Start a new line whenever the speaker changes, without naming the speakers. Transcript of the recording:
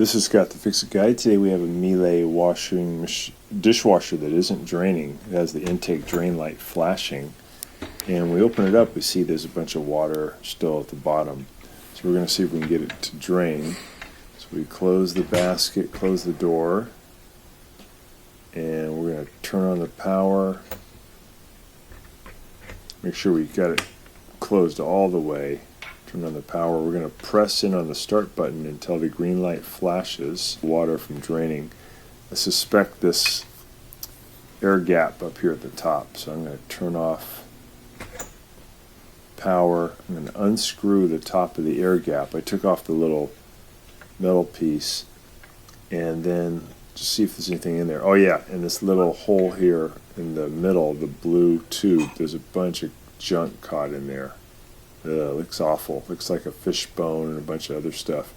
This is Scott the Fix It Guy. Today we have a Miele dishwasher that isn't draining. It has the intake drain light flashing. And when we open it up, we see there's a bunch of water still at the bottom. So we're going to see if we can get it to drain. So we close the basket, close the door, and we're going to turn on the power. Make sure we got it closed all the way. Turn on the power. We're going to press in on the start button until the green light flashes. Water from draining. I suspect this air gap up here at the top, so I'm going to turn off power. I'm going to unscrew the top of the air gap. I took off the little metal piece and then just see if there's anything in there. Oh yeah, in this little hole here in the middle, the blue tube, there's a bunch of junk caught in there. Looks awful. Looks like a fish bone and a bunch of other stuff.